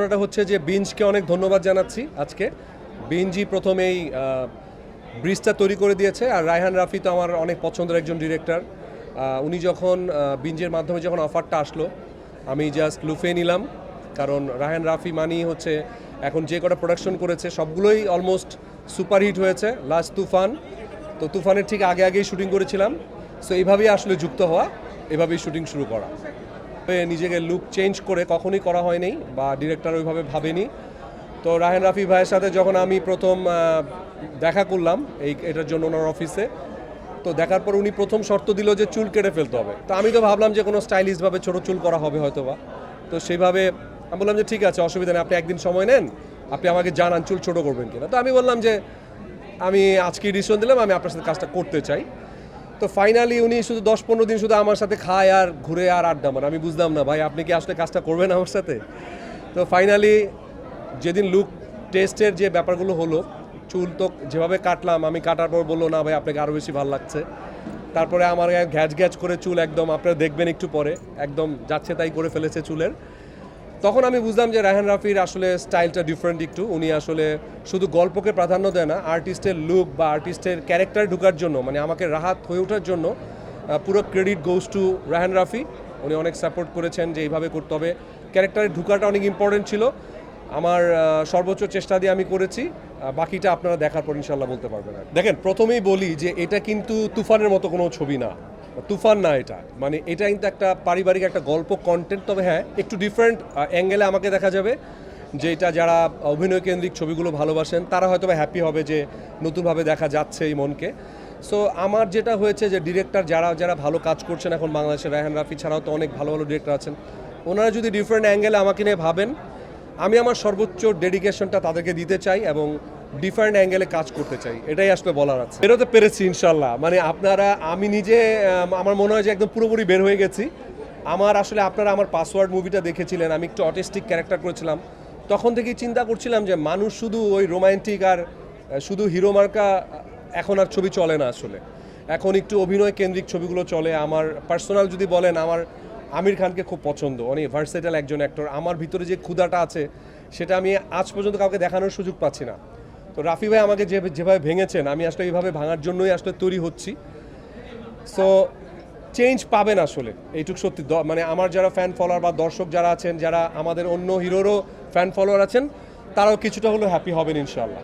ঘটনাটা হচ্ছে যে বিঞ্জকে অনেক ধন্যবাদ জানাচ্ছি আজকে। বিঞ্জই প্রথম এই ব্রিজটা তৈরি করে দিয়েছে, আর রায়হান রাফি তো আমার অনেক পছন্দের একজন ডিরেক্টর। উনি যখন বিঞ্জের মাধ্যমে যখন অফারটা আসলো, আমি জাস্ট লুফে নিলাম, কারণ রায়হান রাফি মানেই হচ্ছে এখন যে কটা প্রোডাকশন করেছে সবগুলোই অলমোস্ট সুপারহিট হয়েছে। লাস্ট তুফান, তো তুফানের ঠিক আগে আগেই শুটিং করেছিলাম। সো এইভাবেই আসলে যুক্ত হওয়া, এভাবেই শুটিং শুরু করা। নিজেকে লুক চেঞ্জ করে কখনোই করা হয়নি বা ডিরেক্টর ওইভাবে ভাবেনি। তো রায়হান রাফি ভাইয়ের সাথে যখন আমি প্রথম দেখা করলাম এটার জন্য ওনার অফিসে, তো দেখার পর উনি প্রথম শর্ত দিল যে চুল কেটে ফেলতে হবে। তো আমি তো ভাবলাম যে কোনো স্টাইলিশভাবে ছোটো চুল করা হবে হয়তো বা, তো সেইভাবে আমি বললাম যে ঠিক আছে, অসুবিধা নেই, আপনি একদিন সময় নেন, আপনি আমাকে জানান চুল ছোটো করবেন কিনা। তো আমি বললাম যে আমি আজকে ডিসিশন দিলাম আমি আপনার সাথে কাজটা করতে চাই। তো ফাইনালি উনি শুধু 10-15 দিন শুধু আমার সাথে খায় আর ঘুরে আর আড্ডা মারে। আমি বুঝলাম না ভাই, আপনি কি আসলে কাজটা করবেন আমার সাথে? তো ফাইনালি যেদিন লুক টেস্টের যে ব্যাপারগুলো হলো, চুল তো যেভাবে কাটলাম, আমি কাটার পর বললো না ভাই আপনাকে আরও বেশি ভালো লাগছে। তারপরে আমার ঘ্যাচ করে চুল একদম, আপনারা দেখবেন একটু পরে, একদম যাচ্ছে তাই করে ফেলেছে চুলের। তখন আমি বুঝলাম যে রায়হান রাফির আসলে স্টাইলটা ডিফারেন্ট একটু। উনি আসলে শুধু গল্পকে প্রাধান্য দেয় না, আর্টিস্টের লুক বা আর্টিস্টের ক্যারেক্টার ঢোকার জন্য, মানে আমাকে রাহাত হয়ে ওঠার জন্য পুরো credit goes to Raihan Rafi. উনি অনেক সাপোর্ট করেছেন যে এইভাবে করতে হবে, ক্যারেক্টারে ঢোকাটা অনেক ইম্পর্টেন্ট ছিল। আমার সর্বোচ্চ চেষ্টা দিয়ে আমি করেছি, বাকিটা আপনারা দেখার পর ইনশাল্লাহ বলতে পারবেন। দেখেন, প্রথমেই বলি যে এটা কিন্তু তুফানের মতো কোনো ছবি না, তুফান না এটা। মানে এটা কিন্তু একটা পারিবারিক একটা গল্প কন্টেন্ট, তবে হ্যাঁ একটু ডিফারেন্ট অ্যাঙ্গেলে আমাকে দেখা যাবে। যে এটা যারা অভিনয় কেন্দ্রিক ছবিগুলো ভালোবাসেন তারা হয়তো বা হ্যাপি হবে যে নতুনভাবে দেখা যাচ্ছে এই মনকে। সো আমার যেটা হয়েছে যে ডিরেক্টর যারা যারা ভালো কাজ করছেন এখন বাংলাদেশে, রায়হান রাফি ছাড়াও তো অনেক ভালো ভালো ডিরেক্টর আছেন, ওনারা যদি ডিফারেন্ট অ্যাঙ্গেলে আমাকে নিয়ে ভাবেন, আমি আমার সর্বোচ্চ ডেডিকেশনটা তাদেরকে দিতে চাই এবং ডিফারেন্ট অ্যাঙ্গেলে কাজ করতে চাই, এটাই আসলে বলার আছে। বেরোতে পেরেছি ইনশাল্লাহ। মানে আপনারা, আমি নিজে আমার মনে হয় যে একদম পুরোপুরি বের হয়ে গেছি। আমার আসলে আপনারা আমার পাসওয়ার্ড মুভিটা দেখেছিলেন, আমি একটু অটিস্টিক ক্যারেক্টার করেছিলাম। তখন থেকেই চিন্তা করছিলাম যে মানুষ শুধু ওই রোমান্টিক আর শুধু হিরো মার্কা এখন আর ছবি চলে না আসলে। এখন একটু অভিনয় কেন্দ্রিক ছবিগুলো চলে। আমার পার্সোনাল যদি বলেন, আমার আমির খানকে খুব পছন্দ, অনেক ভার্সেটাইল একজন অ্যাক্টর। আমার ভিতরে যে ক্ষুধাটা আছে সেটা আমি আজ পর্যন্ত কাউকে দেখানোর সুযোগ পাচ্ছি না। তো রাফি ভাই আমাকে যেভাবে ভেঙেছেন, আমি আসলে এইভাবে ভাঙার জন্যই আসলে তৈরি হচ্ছি। সো চেঞ্জ পাবেন আসলে, এইটুকু সত্যি। মানে আমার যারা ফ্যান ফলোয়ার বা দর্শক যারা আছেন, যারা আমাদের অন্য হিরোরও ফ্যান ফলোয়ার আছেন, তারাও কিছুটা হলেও হ্যাপি হবেন ইনশাআল্লাহ।